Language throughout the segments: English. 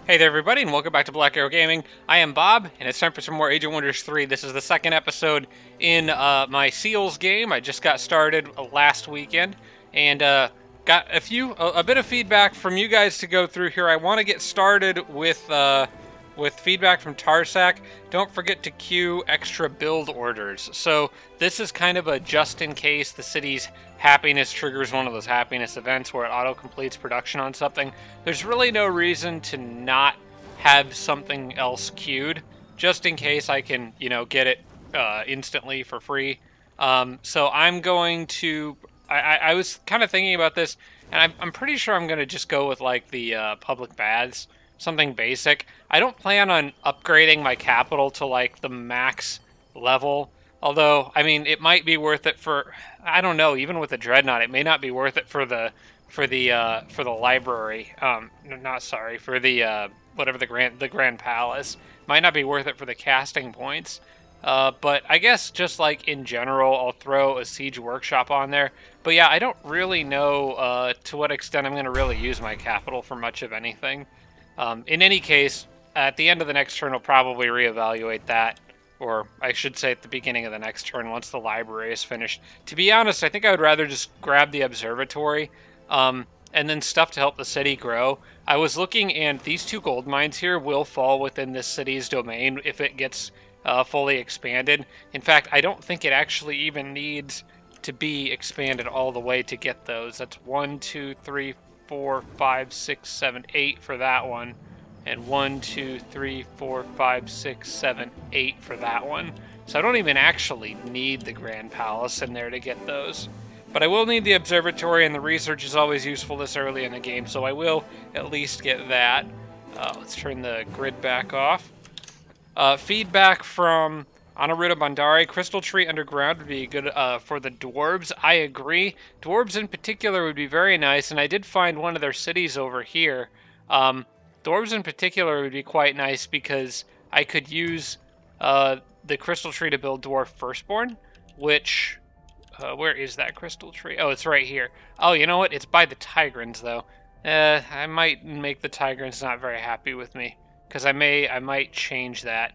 Hey there everybody, and welcome back to Black Arrow Gaming. I am Bob, and it's time for some more Age of Wonders 3. This is the second episode in my Seals game. I just got started last weekend, and got a bit of feedback from you guys to go through here. I want to get started with feedback from Tarsak. Don't forget to queue extra build orders. So this is kind of a just in case the city's happiness triggers one of those happiness events where it auto completes production on something. There's really no reason to not have something else queued, just in case I can, get it instantly for free. So I'm going to. I was kind of thinking about this, and I'm pretty sure I'm going to just go with like the public baths, something basic. I don't plan on upgrading my capital to like the max level. Although, I mean, it might be worth it for, I don't know, even with the Dreadnought, it may not be worth it for the library. Not sorry, for the whatever the Grand Palace. Might not be worth it for the casting points. But I guess just like in general, I'll throw a Siege Workshop on there. But yeah, I don't really know to what extent I'm going to really use my capital for much of anything. In any case, at the end of the next turn, I'll probably reevaluate that. Or I should say at the beginning of the next turn once the library is finished. To be honest, I think I would rather just grab the observatory and then stuff to help the city grow. I was looking, and these two gold mines here will fall within this city's domain if it gets fully expanded. In fact, I don't think it actually even needs to be expanded all the way to get those. That's 1, 2, 3, 4, 5, 6, 7, 8 for that one. And 1, 2, 3, 4, 5, 6, 7, 8 for that one. So I don't even actually need the Grand Palace in there to get those. But I will need the observatory, and the research is always useful this early in the game, so I will at least get that. Let's turn the grid back off. Feedback from Anaruta Bandari. Crystal Tree Underground would be good for the dwarves. I agree. Dwarves in particular would be very nice, and I did find one of their cities over here. Dwarves in particular would be quite nice because I could use the crystal tree to build Dwarf Firstborn, which... where is that crystal tree? Oh, it's right here. Oh, you know what? It's by the Tigrans, though. I might make the Tigrans not very happy with me, because I might change that.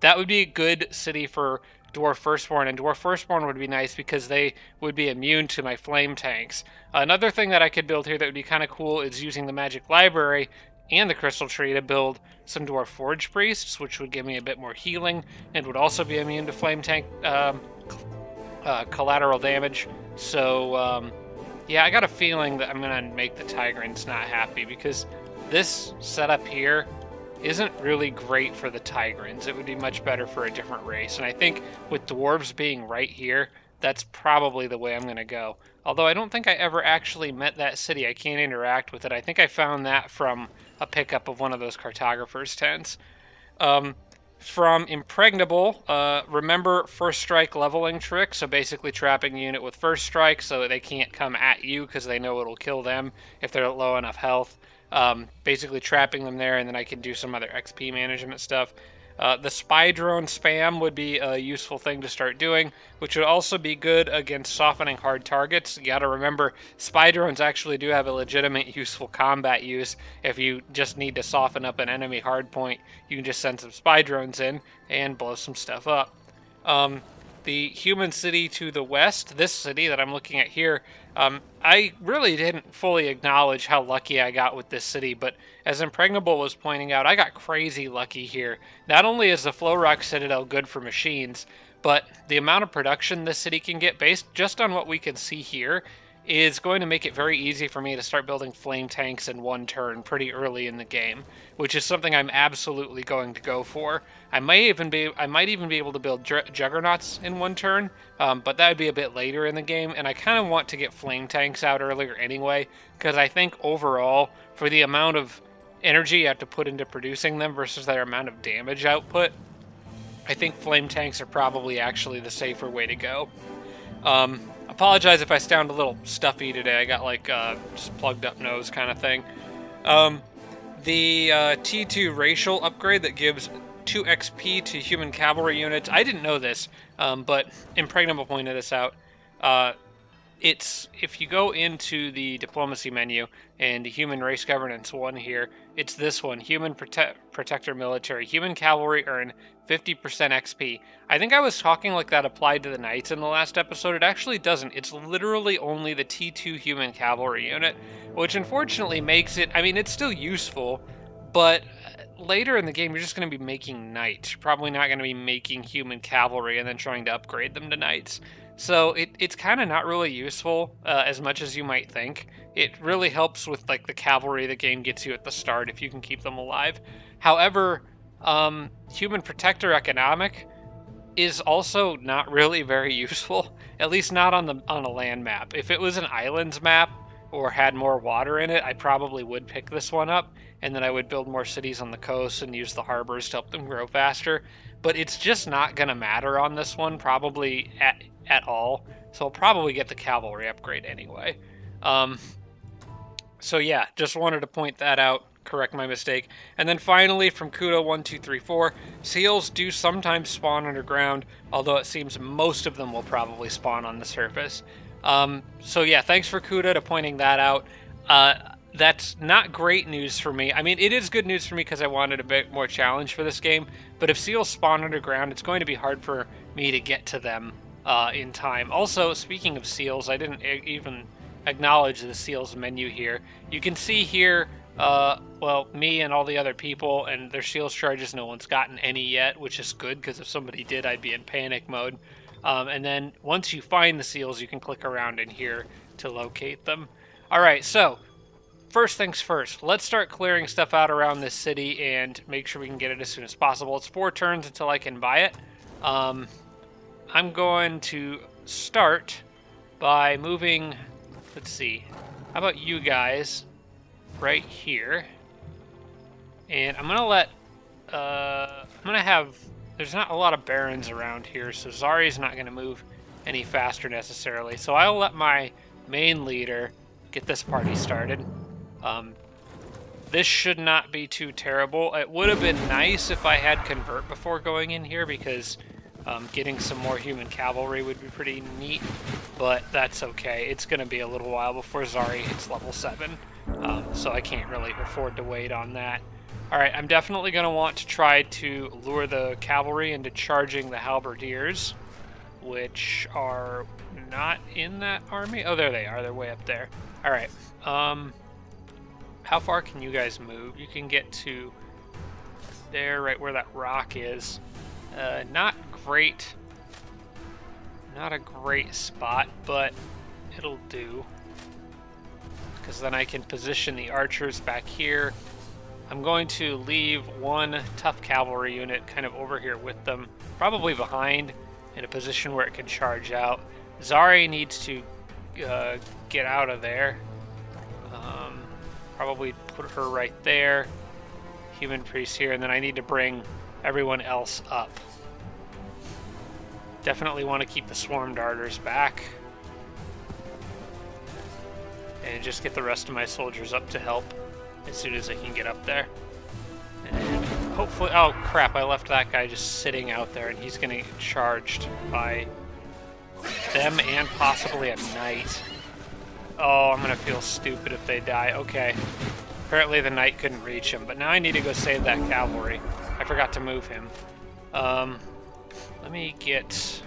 That would be a good city for Dwarf Firstborn, and Dwarf Firstborn would be nice because they would be immune to my flame tanks. Another thing that I could build here that would be kind of cool is using the Magic Library and the Crystal Tree to build some Dwarf Forge Priests, which would give me a bit more healing, and would also be immune to flame tank collateral damage. So, yeah, I got a feeling that I'm going to make the Tigrans not happy, because this setup here isn't really great for the Tigrans. It would be much better for a different race, and I think with Dwarves being right here, that's probably the way I'm going to go. Although I don't think I ever actually met that city. I can't interact with it. I think I found that from a pickup of one of those cartographers' tents. From Impregnable, remember First Strike leveling trick, so basically trapping a unit with First Strike so that they can't come at you because they know it'll kill them if they're at low enough health. Basically trapping them there, and then I can do some other XP management stuff. The spy drone spam would be a useful thing to start doing, which would also be good against softening hard targets. You gotta remember, spy drones actually do have a legitimate useful combat use. If you just need to soften up an enemy hard point, you can just send some spy drones in and blow some stuff up. The human city to the west, this city that I'm looking at here, I really didn't fully acknowledge how lucky I got with this city, but as Impregnable was pointing out, I got crazy lucky here. Not only is the Flowrock Citadel good for machines, but the amount of production this city can get based just on what we can see here is going to make it very easy for me to start building flame tanks in one turn pretty early in the game, which is something I'm absolutely going to go for. I might even be able to build juggernauts in one turn, but that would be a bit later in the game, and I kind of want to get flame tanks out earlier anyway, because I think overall, for the amount of energy you have to put into producing them versus their amount of damage output, I think flame tanks are probably actually the safer way to go. Apologize if I sound a little stuffy today. I got like just plugged up nose kind of thing. The T2 racial upgrade that gives 2 XP to human cavalry units. I didn't know this, but Impregnable pointed this out. it's, if you go into the diplomacy menu and human race governance 1 here, it's this one, human protector military. Human cavalry earn 50% XP. I think I was talking like that applied to the knights in the last episode. It actually doesn't. It's literally only the T2 human cavalry unit, which unfortunately makes it, I mean, it's still useful, but later in the game, you're just going to be making knights. You're probably not going to be making human cavalry and then trying to upgrade them to knights. So it's kind of not really useful as much as you might think. It really helps with like the cavalry the game gets you at the start if you can keep them alive. However, human protector economic is also not really very useful, at least not on a land map. If it was an islands map or had more water in it, I probably would pick this one up, and then I would build more cities on the coast and use the harbors to help them grow faster. But it's just not going to matter on this one, probably at all. So I'll probably get the cavalry upgrade anyway. So yeah, just wanted to point that out, correct my mistake. And then finally, from Kudo1234, seals do sometimes spawn underground, although it seems most of them will probably spawn on the surface. So yeah, thanks for Kudo to pointing that out. That's not great news for me. I mean, it is good news for me because I wanted a bit more challenge for this game, but if seals spawn underground, it's going to be hard for me to get to them in time. Also, speaking of seals, I didn't even acknowledge the seals menu here. You can see here, well, me and all the other people and their seals charges, no one's gotten any yet, which is good because if somebody did, I'd be in panic mode. And then once you find the seals, you can click around in here to locate them. All right, so first things first, let's start clearing stuff out around this city and make sure we can get it as soon as possible. It's 4 turns until I can buy it. I'm going to start by moving, let's see, how about you guys right here? And I'm going to let, I'm going to have, there's not a lot of barons around here, so Zari's not going to move any faster necessarily. So I'll let my main leader get this party started. This should not be too terrible. It would have been nice if I had convert before going in here because getting some more human cavalry would be pretty neat, but that's okay. It's going to be a little while before Zari hits level 7, so I can't really afford to wait on that. Alright, I'm definitely going to want to try to lure the cavalry into charging the halberdiers, which are not in that army. Oh, there they are. They're way up there. Alright, how far can you guys move? You can get to there, right where that rock is. Not great. Not a great spot, but it'll do. Because then I can position the archers back here. I'm going to leave one tough cavalry unit kind of over here with them, probably behind, in a position where it can charge out. Zari needs to get out of there. Probably put her right there. Human priest here, and then I need to bring everyone else up. Definitely want to keep the swarm darters back. And just get the rest of my soldiers up to help as soon as I can get up there. And hopefully, oh crap, I left that guy just sitting out there and he's gonna get charged by them and possibly a knight. Oh, I'm gonna feel stupid if they die. Okay. Apparently the knight couldn't reach him, but now I need to go save that cavalry. I forgot to move him. Let me get...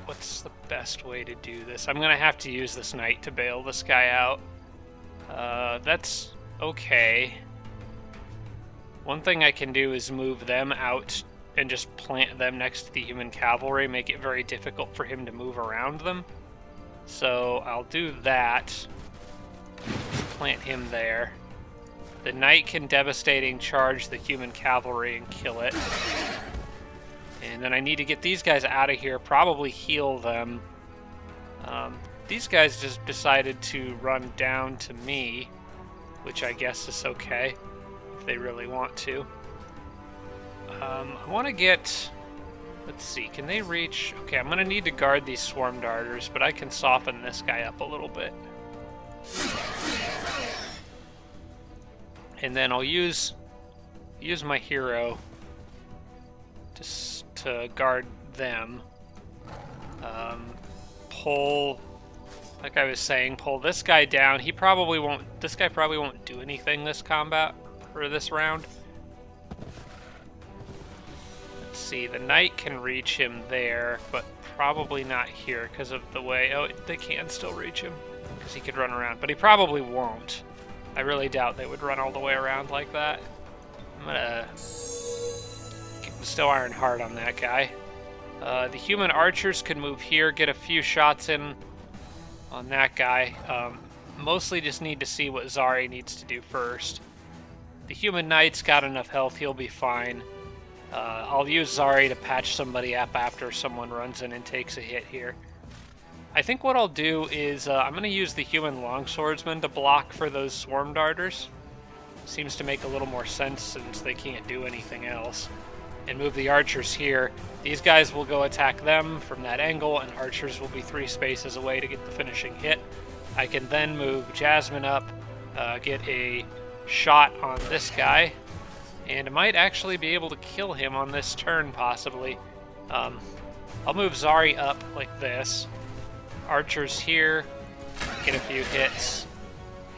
what's the best way to do this? I'm gonna have to use this knight to bail this guy out. That's okay. One thing I can do is move them out and just plant them next to the human cavalry, make it very difficult for him to move around them. So I'll do that. Just plant him there. The knight can devastating charge the human cavalry and kill it. And then I need to get these guys out of here, probably heal them. These guys just decided to run down to me, which I guess is okay if they really want to. I want to get... Let's see, can they reach... Okay, I'm going to need to guard these swarm darters, but I can soften this guy up a little bit. And then I'll use my hero to guard them. pull, like I was saying, pull this guy down. He probably won't, this guy probably won't do anything this combat, or this round. Let's see, the knight can reach him there, but probably not here because of the way, oh, they can still reach him, because he could run around, but he probably won't. I really doubt they would run all the way around like that. I'm gonna still Iron Heart on that guy. The human archers could move here, get a few shots in on that guy. Mostly just need to see what Zari needs to do first. The human knight's got enough health, he'll be fine. I'll use Zari to patch somebody up after someone runs in and takes a hit here. I think what I'll do is I'm going to use the human longswordsman to block for those swarm darters. Seems to make a little more sense since they can't do anything else. And move the archers here. These guys will go attack them from that angle, and archers will be 3 spaces away to get the finishing hit. I can then move Jasmine up, get a shot on this guy, and I might actually be able to kill him on this turn, possibly. I'll move Zari up like this. Archers here, get a few hits,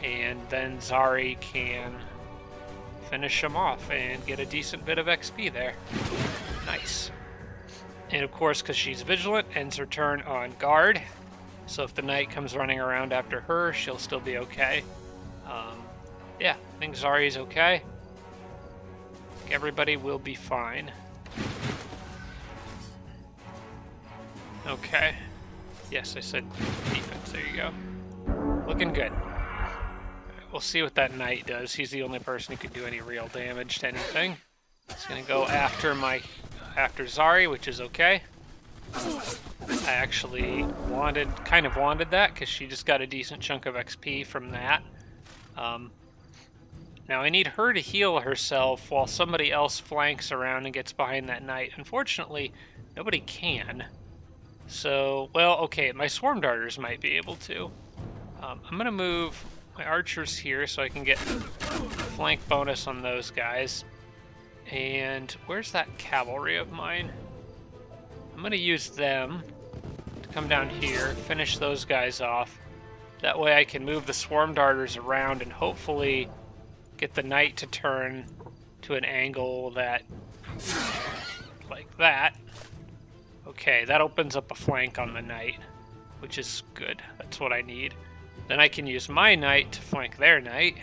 and then Zari can finish him off and get a decent bit of XP there. Nice. And of course, because she's vigilant, ends her turn on guard. So if the knight comes running around after her, she'll still be okay. Yeah, I think Zari's okay. I think everybody will be fine. Okay. Yes, I said defense. There you go. Looking good. We'll see what that knight does. He's the only person who can do any real damage to anything. He's gonna go after Zari, which is okay. I actually kind of wanted that because she just got a decent chunk of XP from that. Now I need her to heal herself while somebody else flanks around and gets behind that knight. Unfortunately, nobody can. So, well, okay, my swarm darters might be able to. I'm gonna move my archers here so I can get flank bonus on those guys. And where's that cavalry of mine? I'm gonna use them to come down here, finish those guys off. That way I can move the swarm darters around and hopefully get the knight to turn to an angle that, like that. Okay, that opens up a flank on the knight, which is good. That's what I need. Then I can use my knight to flank their knight.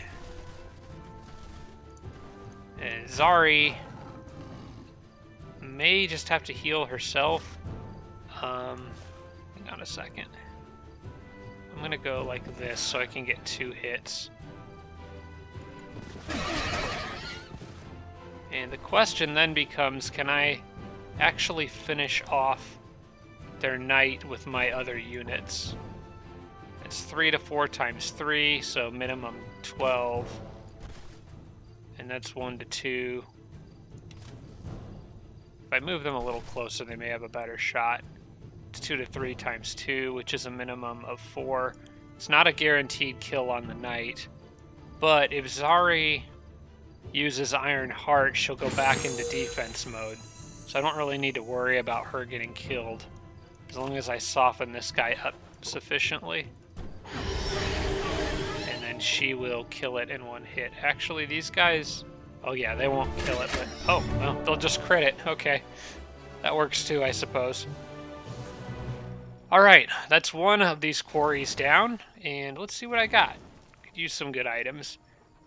And Zari may just have to heal herself. Hang on a second. I'm gonna go like this so I can get 2 hits. And the question then becomes, can I actually finish off their knight with my other units? It's 3 to 4 times 3, so minimum 12. And that's 1 to 2. If I move them a little closer, they may have a better shot. It's 2 to 3 times 2, which is a minimum of 4. It's not a guaranteed kill on the knight. But if Zari uses Iron Heart, she'll go back into defense mode. So I don't really need to worry about her getting killed, as long as I soften this guy up sufficiently. And then she will kill it in 1 hit. Actually, these guys... Oh yeah, they won't kill it, but... Oh, well, they'll just crit it. Okay. That works too, I suppose. Alright, that's 1 of these quarries down, and let's see what I got. Could use some good items.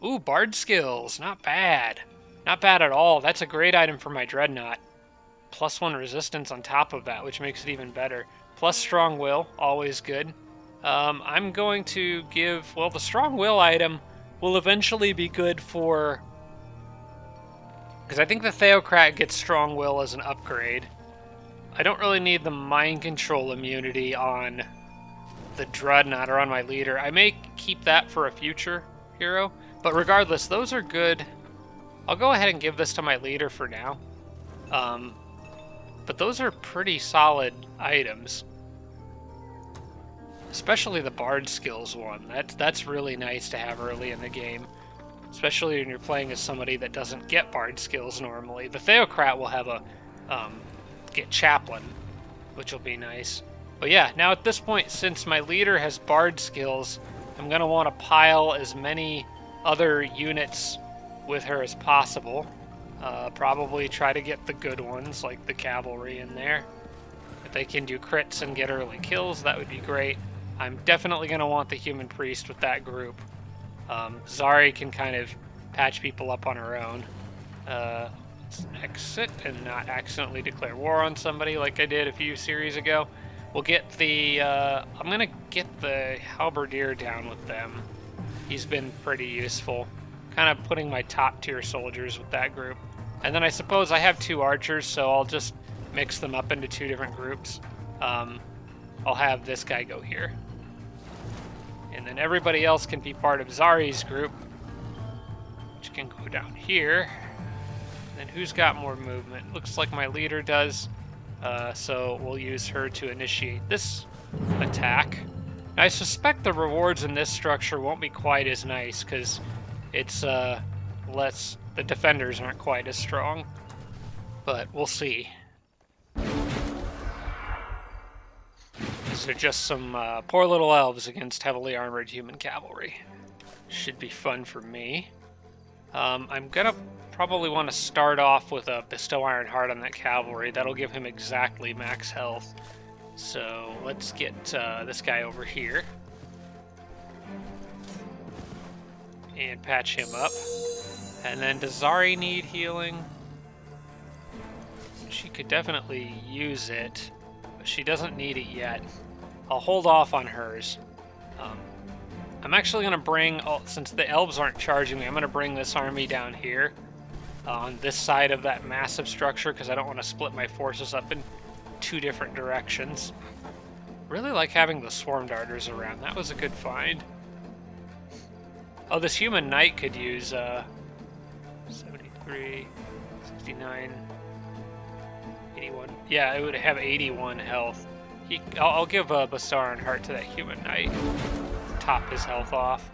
Ooh, Bard Skills. Not bad. Not bad at all. That's a great item for my Dreadnought. +1 resistance on top of that, which makes it even better. Plus Strong Will, always good. I'm going to give... Well, the Strong Will item will eventually be good for... Because I think the Theocrat gets Strong Will as an upgrade. I don't really need the Mind Control immunity on the Dreadnought or on my leader. I may keep that for a future hero. But regardless, those are good. I'll go ahead and give this to my leader for now. But those are pretty solid items. Especially the Bard Skills one. That's really nice to have early in the game. Especially when you're playing as somebody that doesn't get Bard Skills normally. The Theocrat will have a... get Chaplain, which will be nice. But yeah, now at this point, since my leader has bard skills, I'm going to want to pile as many other units with her as possible. Probably try to get the good ones, like the cavalry in there. If they can do crits and get early kills, that would be great. I'm definitely going to want the human priest with that group. Zari can kind of patch people up on her own. Let's exit and not accidentally declare war on somebody like I did a few series ago. We'll get the, I'm going to get the halberdier down with them. He's been pretty useful. Kind of putting my top tier soldiers with that group. And then I suppose I have 2 archers, so I'll just mix them up into 2 different groups. I'll have this guy go here. And then everybody else can be part of Zari's group, which can go down here. And then who's got more movement? Looks like my leader does. So we'll use her to initiate this attack. I suspect the rewards in this structure won't be quite as nice because it's less. The defenders aren't quite as strong, but we'll see. These are just some poor little elves against heavily armored human cavalry. Should be fun for me. I'm gonna probably want to start off with a Bestow Iron Heart on that cavalry. That'll give him exactly max health. So let's get this guy over here and patch him up. And then does Zari need healing? She could definitely use it, but she doesn't need it yet. I'll hold off on hers. I'm actually going to bring, since the elves aren't charging me, I'm going to bring this army down here on this side of that massive structure because I don't want to split my forces up in 2 different directions. Really like having the swarm darters around. That was a good find. Oh, this human knight could use 73, 69, 81. Yeah, it would have 81 health. I'll give a Bestow Iron Heart to that human knight. Top his health off.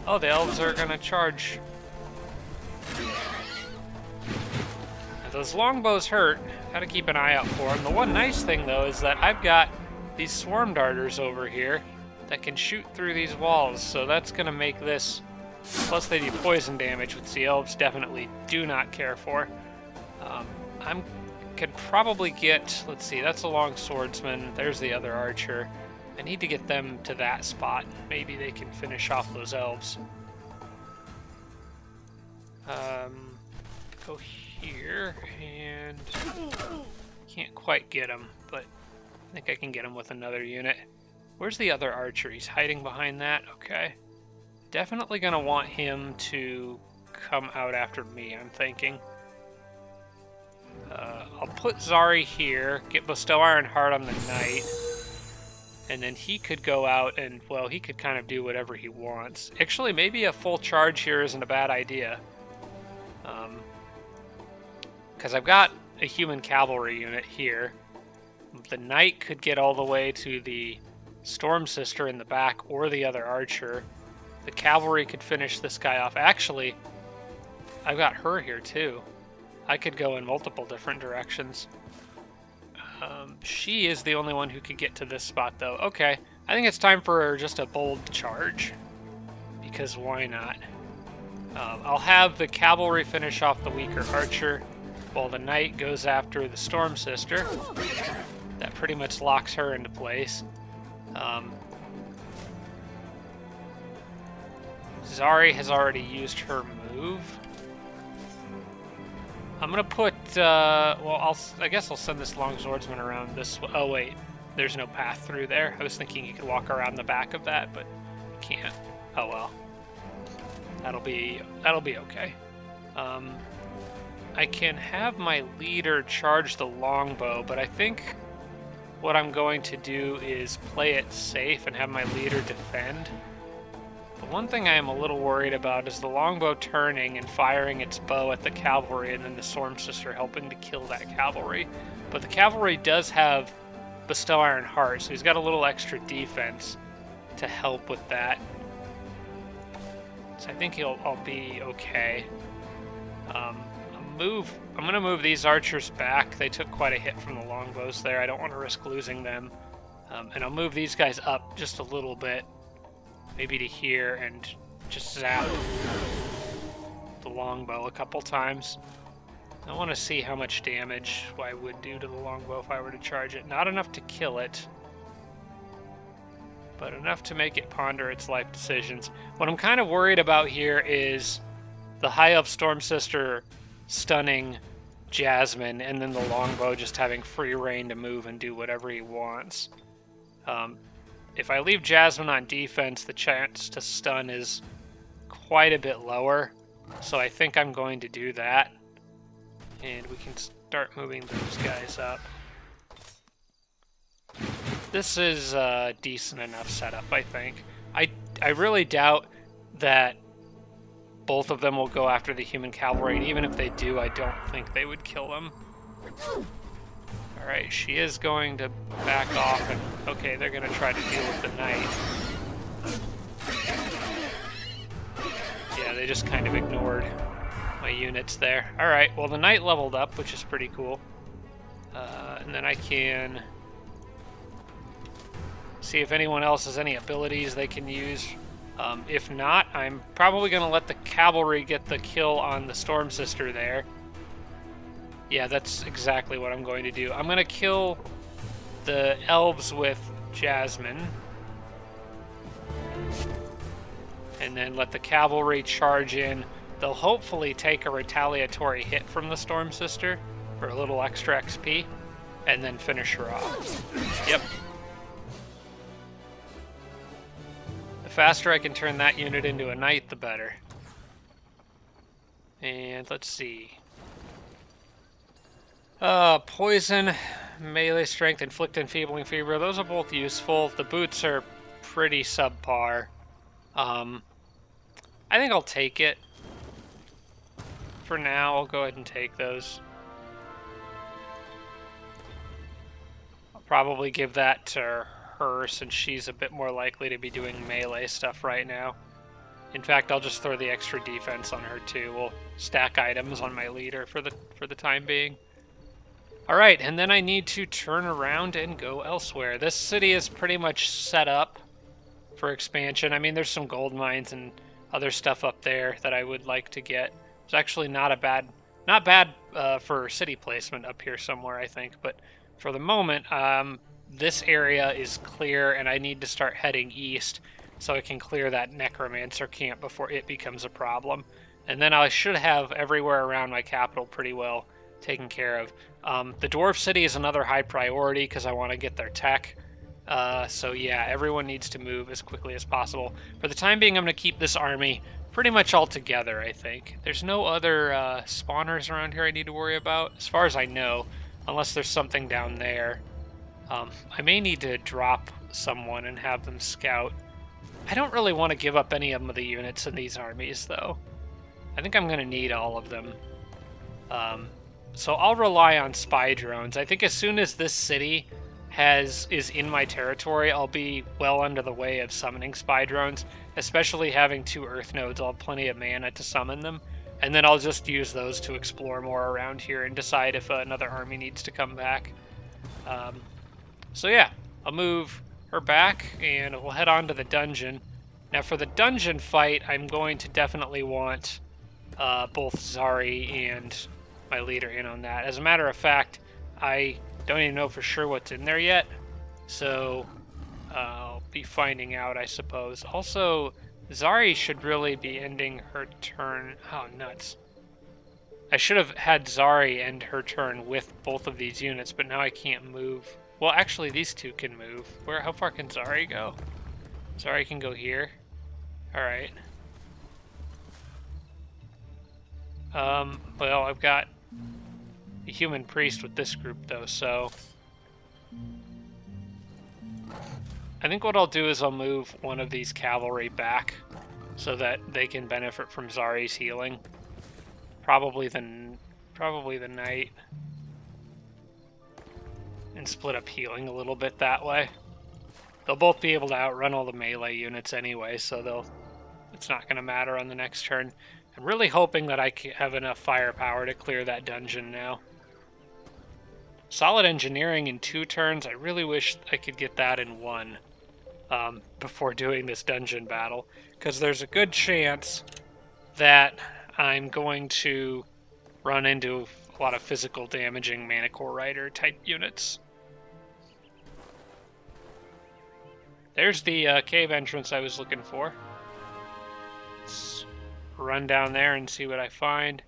Oh, the elves are gonna charge. Now, those longbows hurt. Gotta keep an eye out for them. The one nice thing, though, is that I've got these swarm darters over here that can shoot through these walls, so that's gonna make this. Plus, they do poison damage, which the elves definitely do not care for. Could probably get. Let's see. That's a long swordsman. There's the other archer. I need to get them to that spot. Maybe they can finish off those elves. Go here, and can't quite get him, but I think I can get him with another unit. Where's the other archer? He's hiding behind that. Okay. Definitely gonna want him to come out after me, I'm thinking. I'll put Zari here, get Bestow Iron Heart on the knight. And then he could go out and, well, he could kind of do whatever he wants. Actually, maybe a full charge here isn't a bad idea. Because I've got a human cavalry unit here. The knight could get all the way to the Storm Sister in the back or the other archer. The cavalry could finish this guy off. Actually, I've got her here too. I could go in multiple different directions. She is the only one who could get to this spot, though. Okay, I think it's time for just a bold charge. Because why not? I'll have the cavalry finish off the weaker archer, while the knight goes after the Storm Sister. That pretty much locks her into place. Zari has already used her move. I'm gonna put, well, I guess I'll send this long swordsman around this. Oh wait, there's no path through there. I was thinking you could walk around the back of that, but you can't. Oh well, that'll be okay. I can have my leader charge the longbow, but I think what I'm going to do is play it safe and have my leader defend. The one thing I am a little worried about is the longbow turning and firing its bow at the cavalry, and then the Storm Sister helping to kill that cavalry. But the cavalry does have Bestow Iron Heart, so he's got a little extra defense to help with that. So I think I'll be okay. I'm gonna move these archers back. They took quite a hit from the longbows there. I don't want to risk losing them. And I'll move these guys up just a little bit, maybe to here, and just zap the longbow a couple times. I want to see how much damage I would do to the longbow if I were to charge it. Not enough to kill it, but enough to make it ponder its life decisions. What I'm kind of worried about here is the High Elf Storm Sister stunning Jasmine, and then the longbow just having free reign to move and do whatever he wants. If I leave Jasmine on defense, the chance to stun is quite a bit lower, so I think I'm going to do that. And we can start moving those guys up. This is a decent enough setup, I think. I really doubt that both of them will go after the human cavalry, and even if they do, I don't think they would kill them. Alright, she is going to back off, and okay, they're going to try to deal with the knight. Yeah, they just kind of ignored my units there. Alright, well the knight leveled up, which is pretty cool. And then I can see if anyone else has any abilities they can use. If not, I'm probably going to let the cavalry get the kill on the Storm Sister there. Yeah, that's exactly what I'm going to do. I'm going to kill the elves with Jasmine. And then let the cavalry charge in. They'll hopefully take a retaliatory hit from the Storm Sister for a little extra XP, and then finish her off. Yep. The faster I can turn that unit into a knight, the better. And let's see. Poison, melee strength, inflict enfeebling fever. Those are both useful. The boots are pretty subpar. I think I'll take it. For now, I'll go ahead and take those. I'll probably give that to her since she's a bit more likely to be doing melee stuff right now. In fact, I'll just throw the extra defense on her too. We'll stack items on my leader for the time being. Alright, and then I need to turn around and go elsewhere. This city is pretty much set up for expansion. I mean, there's some gold mines and other stuff up there that I would like to get. It's actually not bad for city placement up here somewhere, I think. But for the moment, this area is clear, and I need to start heading east so I can clear that necromancer camp before it becomes a problem. And then I should have everywhere around my capital pretty well taken care of. The dwarf city is another high priority because I want to get their tech. So yeah, everyone needs to move as quickly as possible. For the time being, I'm going to keep this army pretty much all together, I think. There's no other spawners around here I need to worry about, as far as I know, unless there's something down there. I may need to drop someone and have them scout. I don't really want to give up any of the units in these armies, though. I think I'm going to need all of them. So I'll rely on spy drones. I think as soon as this city is in my territory, I'll be well under the way of summoning spy drones, especially having 2 earth nodes. I'll have plenty of mana to summon them, and then I'll just use those to explore more around here and decide if another army needs to come back. So yeah, I'll move her back, and we'll head on to the dungeon. Now for the dungeon fight, I'm going to definitely want both Zari and my leader in on that. As a matter of fact, I don't even know for sure what's in there yet, so I'll be finding out, I suppose. Also, Zari should really be ending her turn. Oh, nuts. I should have had Zari end her turn with both of these units, but now I can't move. Well, actually, these two can move. How far can Zari go? Zari can go here. Alright. Well, I've got a human priest with this group, though, so I think what I'll do is I'll move one of these cavalry back so that they can benefit from Zari's healing. Probably the knight. And split up healing a little bit that way. They'll both be able to outrun all the melee units anyway, so it's not going to matter on the next turn. I'm really hoping that I have enough firepower to clear that dungeon now. Solid engineering in 2 turns. I really wish I could get that in 1 before doing this dungeon battle, because there's a good chance that I'm going to run into a lot of physical damaging Manticore Rider type units. There's the cave entrance I was looking for. Let's run down there and see what I find.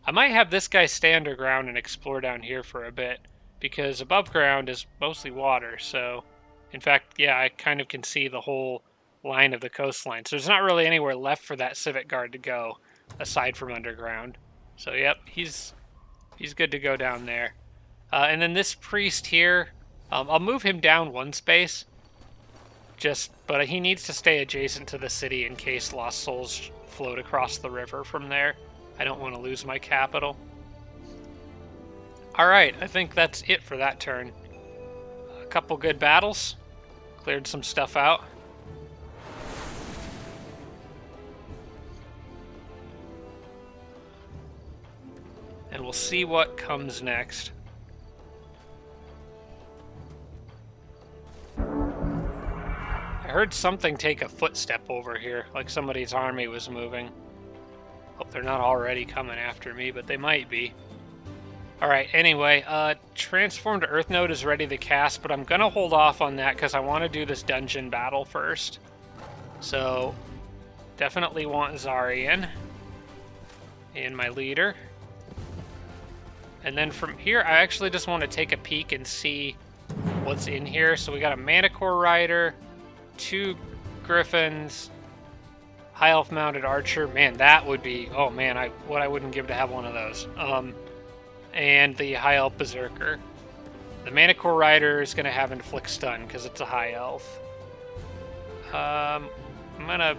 I might have this guy stay underground and explore down here for a bit, because above ground is mostly water, so... In fact, yeah, I kind of can see the whole line of the coastline, so there's not really anywhere left for that Civic Guard to go, aside from underground. So, yep, he's good to go down there. And then this priest here, I'll move him down 1 space, but he needs to stay adjacent to the city in case Lost Souls float across the river from there. I don't want to lose my capital. Alright, I think that's it for that turn. A couple good battles. Cleared some stuff out. And we'll see what comes next. I heard something take a footstep over here, like somebody's army was moving. Hope they're not already coming after me, but they might be. Alright, anyway, Transformed Earth Node is ready to cast, but I'm gonna hold off on that because I want to do this dungeon battle first. So, definitely want Zarian and my leader. And then from here, I actually just want to take a peek and see what's in here. So we got a Manticore Rider, 2 Griffins, High Elf Mounted Archer. Man, that would be... Oh man, what I wouldn't give to have one of those. And the High Elf Berserker. The Manticore Rider is going to have Inflict Stun because it's a High Elf. I'm going to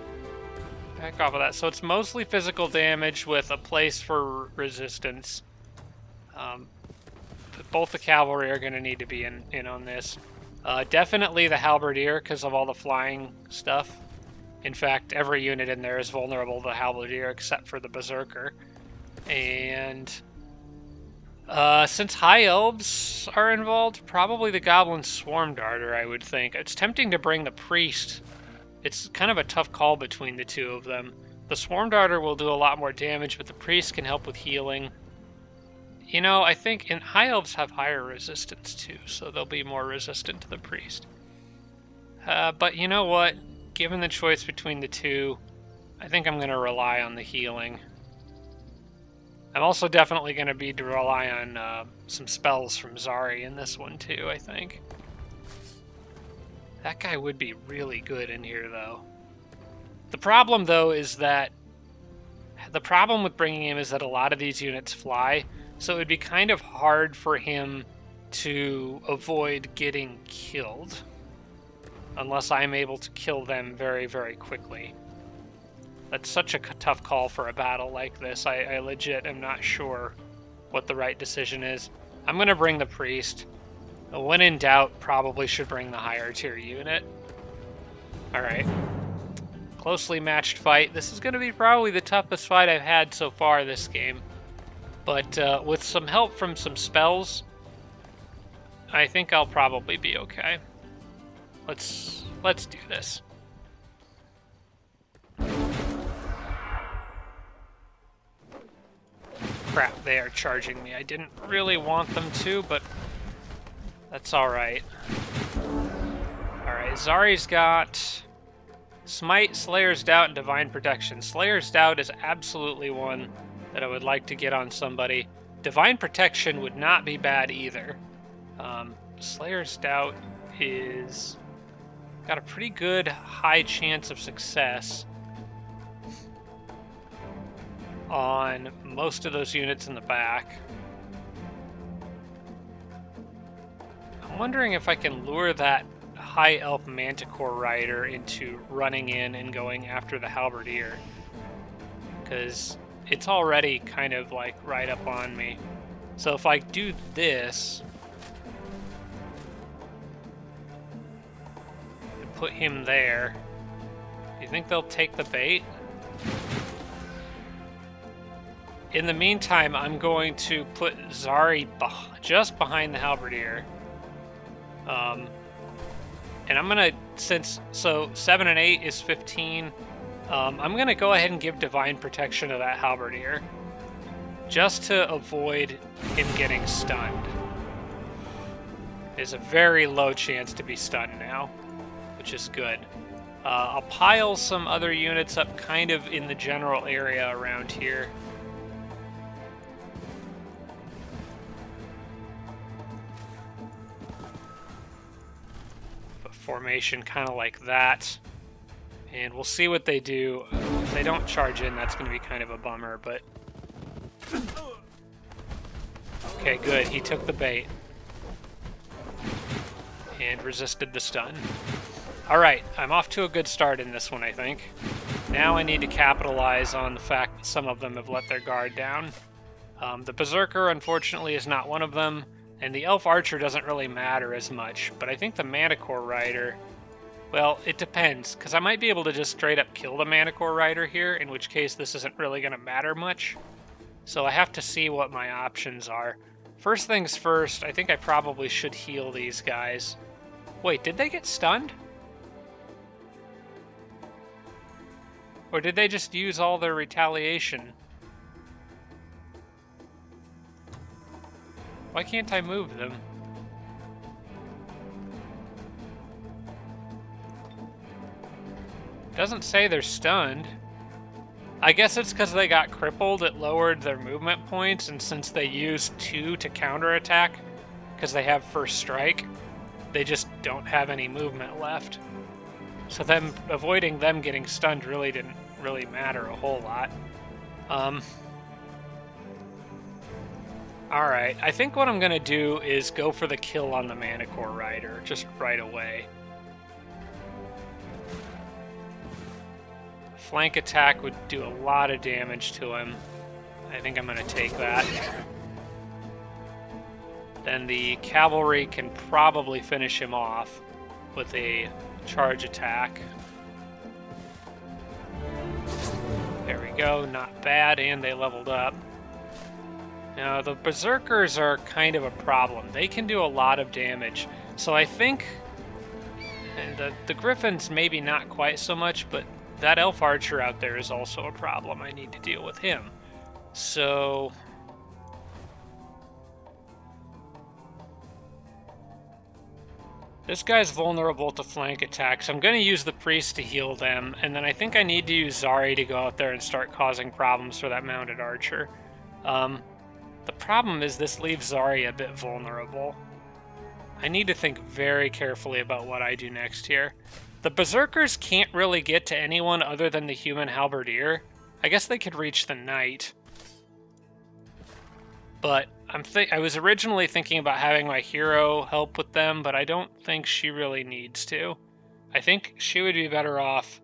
back off of that. So it's mostly physical damage with a place for resistance. But both the Cavalry are going to need to be in on this. Definitely the Halberdier because of all the flying stuff. In fact, every unit in there is vulnerable to the Halberdier except for the Berserker. And... since High Elves are involved, probably the Goblin Swarm Darter, I would think. It's tempting to bring the Priest. It's kind of a tough call between the 2 of them. The Swarm Darter will do a lot more damage, but the Priest can help with healing. You know, I think High Elves have higher resistance too, so they'll be more resistant to the Priest. But you know what? Given the choice between the 2, I think I'm going to rely on the healing. I'm also definitely going to rely on some spells from Zari in this one too, I think. That guy would be really good in here, though. The problem, though, is that... The problem with bringing him is that a lot of these units fly, so it would be kind of hard for him to avoid getting killed. Unless I'm able to kill them very, very quickly. That's such a tough call for a battle like this. I legit am not sure what the right decision is. I'm going to bring the Priest. When in doubt, probably should bring the higher tier unit. Alright. Closely matched fight. This is going to be probably the toughest fight I've had so far this game. But with some help from some spells, I think I'll probably be okay. Let's do this. Crap, they are charging me. I didn't really want them to, but that's alright. Alright, Zari's got Smite, Slayer's Doubt, and Divine Protection. Slayer's Doubt is absolutely one that I would like to get on somebody. Divine Protection would not be bad either. Slayer's Doubt is... got a pretty good high chance of success on most of those units in the back. I'm wondering if I can lure that High Elf Manticore Rider into running in and going after the Halberdier, because it's already kind of like right up on me. So if I do this and put him there, do you think they'll take the bait? In the meantime, I'm going to put Zari just behind the Halberdier. And I'm gonna, so 7 and 8 is 15, I'm gonna go ahead and give Divine Protection to that Halberdier, just to avoid him getting stunned. There's a very low chance to be stunned now, which is good. I'll pile some other units up kind of in the general area around here. Formation kind of like that, and we'll see what they do. If they don't charge in, that's going to be kind of a bummer, but okay, good. He took the bait and resisted the stun. Alright, I'm off to a good start in this one, I think. Now I need to capitalize on the fact that some of them have let their guard down. The Berserker, unfortunately, is not one of them. And the Elf Archer doesn't really matter as much, but I think the Manticore Rider, well, it depends, because I might be able to just straight up kill the Manticore Rider here, in which case this isn't really going to matter much. So I have to see what my options are. First things first, I think I probably should heal these guys. Wait, did they get stunned? Or did they just use all their retaliation? Why can't I move them? Doesn't say they're stunned. I guess it's because they got crippled, it lowered their movement points, and since they used 2 to counterattack, because they have first strike, they just don't have any movement left. So them avoiding them getting stunned really didn't really matter a whole lot. Alright, I think what I'm going to do is go for the kill on the Manticore Rider, just right away. Flank attack would do a lot of damage to him. I think I'm going to take that. Then the cavalry can probably finish him off with a charge attack. There we go, not bad, and they leveled up. Now, the Berserkers are kind of a problem. They can do a lot of damage. So I think, and the Griffins maybe not quite so much, but that Elf Archer out there is also a problem. I need to deal with him. So this guy's vulnerable to flank attacks. I'm going to use the Priest to heal them, and then I think I need to use Zari to go out there and start causing problems for that Mounted Archer. The problem is this leaves Zari a bit vulnerable. I need to think very carefully about what I do next here. The Berserkers can't really get to anyone other than the human Halberdier. I guess they could reach the Knight. But I was originally thinking about having my hero help with them, but I don't think she really needs to. I think she would be better off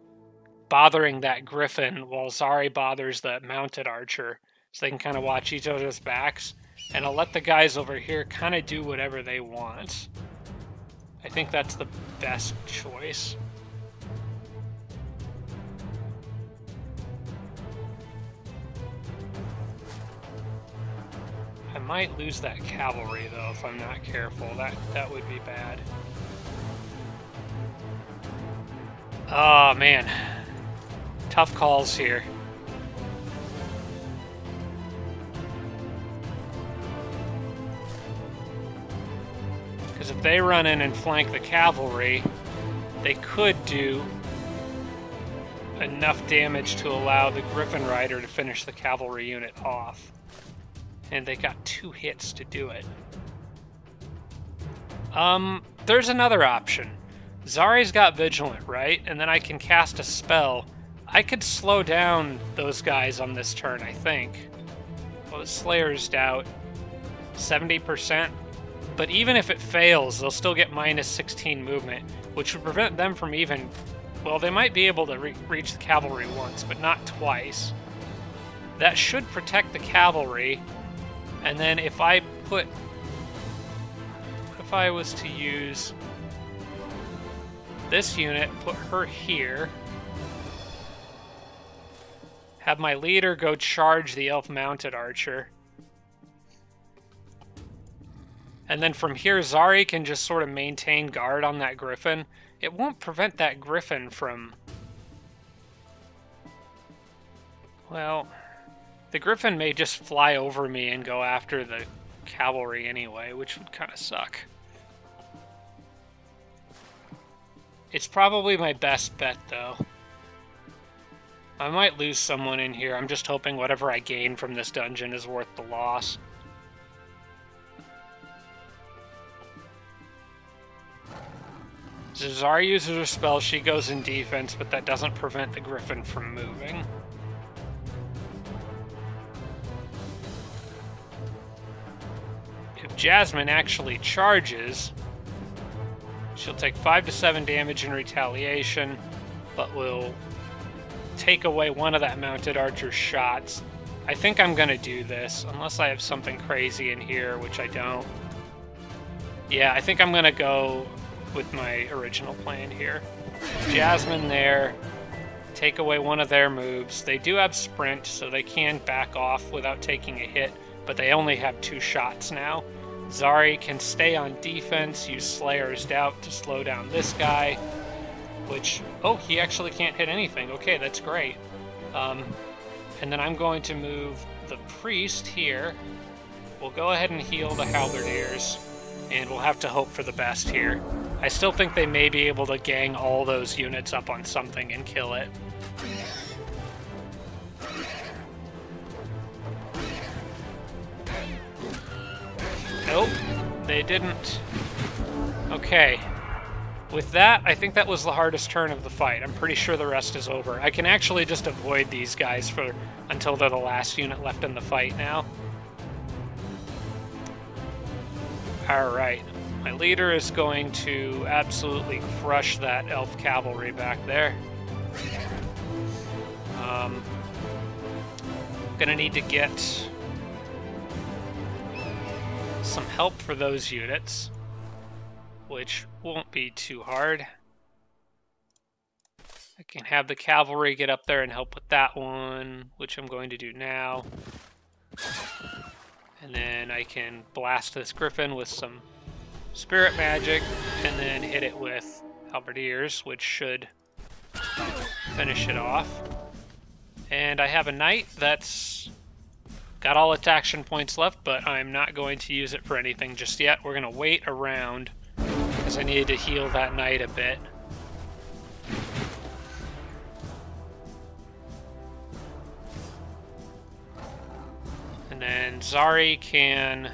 bothering that Griffin while Zari bothers the Mounted Archer, so they can kind of watch each other's backs. And I'll let the guys over here kind of do whatever they want. I think that's the best choice. I might lose that cavalry, though, if I'm not careful. That would be bad. Oh, man. Tough calls here. Because if they run in and flank the cavalry, they could do enough damage to allow the Griffin Rider to finish the cavalry unit off. And they got 2 hits to do it. There's another option. Zari's got Vigilant, right? And then I can cast a spell. I could slow down those guys on this turn, I think. Well, the Slayer's out 70%. But even if it fails, they'll still get minus 16 movement, which would prevent them from even... Well, they might be able to reach the cavalry once, but not twice. That should protect the cavalry. And then if I was to use this unit, put her here, have my leader go charge the elf-mounted archer. And then from here, Zari can just sort of maintain guard on that griffin. It won't prevent that griffin from... Well, the griffin may just fly over me and go after the cavalry anyway, which would kind of suck. It's probably my best bet, though. I might lose someone in here. I'm just hoping whatever I gain from this dungeon is worth the loss. So Zari uses her spell, she goes in defense, but that doesn't prevent the griffin from moving. If Jasmine actually charges, she'll take 5 to 7 damage in retaliation, but will take away one of that mounted archer's shots. I think I'm gonna do this, unless I have something crazy in here, which I don't. Yeah, I think I'm gonna go with my original plan here. Jasmine there, take away one of their moves. They do have sprint, so they can back off without taking a hit, but they only have 2 shots now. Zari can stay on defense, use Slayer's Doubt to slow down this guy, which, oh, he actually can't hit anything. Okay, that's great. And then I'm going to move the priest here. We'll go ahead and heal the halberdiers, and we'll have to hope for the best here. I still think they may be able to gang all those units up on something and kill it. Nope, they didn't. Okay. With that, I think that was the hardest turn of the fight. I'm pretty sure the rest is over. I can actually just avoid these guys until they're the last unit left in the fight now. Alright. My leader is going to absolutely crush that elf cavalry back there. Gonna need to get some help for those units, which won't be too hard. I can have the cavalry get up there and help with that one, which I'm going to do now. And then I can blast this griffin with some spirit magic, and then hit it with halberdiers, which should finish it off. And I have a knight that's got all its action points left, but I'm not going to use it for anything just yet. We're going to wait around, because I need to heal that knight a bit. And then Zari can...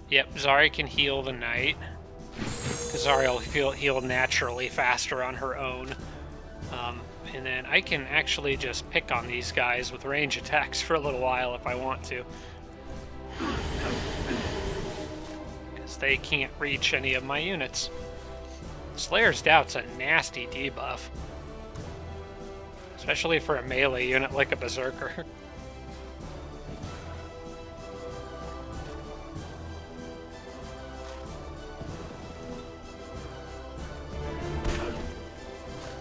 Yep, Zari can heal the knight. Because Zari will heal naturally faster on her own. And then I can actually just pick on these guys with range attacks for a little while if I want to. Because they can't reach any of my units. Slayer's Doubt's a nasty debuff. Especially for a melee unit like a Berserker.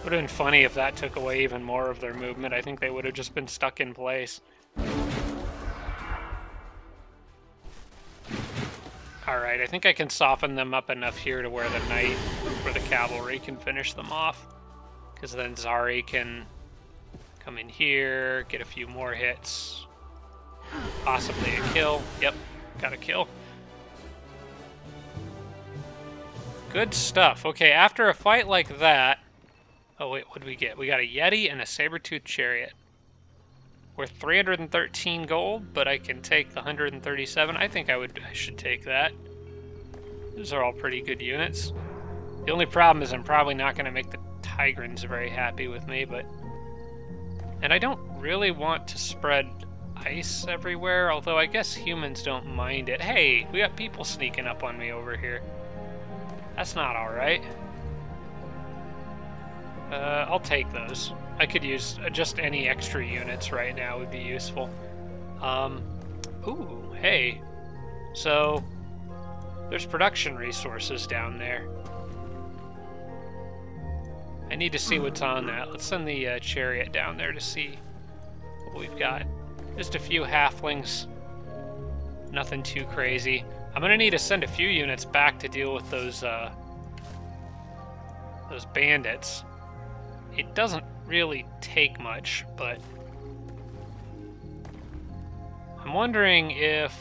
Would have been funny if that took away even more of their movement. I think they would have just been stuck in place. Alright, I think I can soften them up enough here to where the knight or the cavalry can finish them off. Because then Zari can come in here, get a few more hits. Possibly a kill. Yep, got a kill. Good stuff. Okay, after a fight like that... Oh wait, what did we get? We got a Yeti and a Saber-Tooth Chariot. Worth 313 gold, but I can take the 137. I think I should take that. Those are all pretty good units. The only problem is I'm probably not going to make the Tigrans very happy with me, but... And I don't really want to spread ice everywhere, although I guess humans don't mind it. Hey, we got people sneaking up on me over here. That's not alright. I'll take those. I could use just any extra units right now would be useful. Ooh, hey. So, there's production resources down there. I need to see what's on that. Let's send the chariot down there to see what we've got. Just a few halflings. Nothing too crazy. I'm gonna need to send a few units back to deal with those bandits. It doesn't really take much, but I'm wondering if...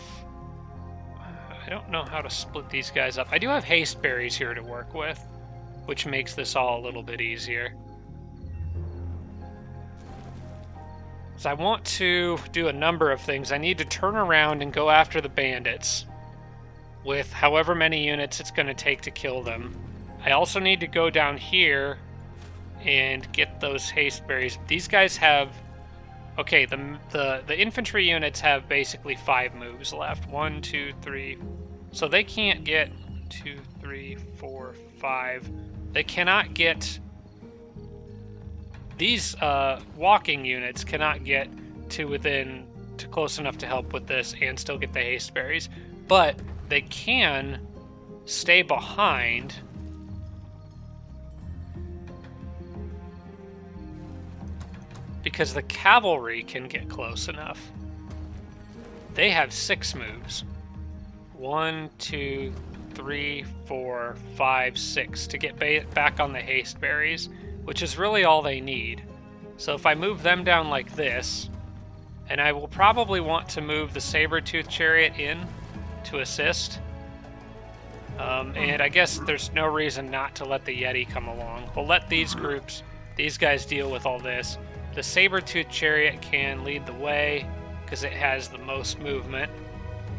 I don't know how to split these guys up. I do have haste berries here to work with, which makes this all a little bit easier. So I want to do a number of things. I need to turn around and go after the bandits with however many units it's going to take to kill them. I also need to go down here and get those haste berries. These guys have... Okay, the infantry units have basically 5 moves left. 1, 2, 3... So they can't get 2, 3, 4, 5. They cannot get... These walking units cannot get to close enough to help with this and still get the haste berries. But they can stay behind... because the cavalry can get close enough. They have 6 moves. 1, 2, 3, 4, 5, 6 to get back on the haste berries, which is really all they need. So if I move them down like this, and I will probably want to move the saber-tooth chariot in to assist. And I guess there's no reason not to let the Yeti come along. We'll let these guys deal with all this. The saber-tooth chariot can lead the way because it has the most movement.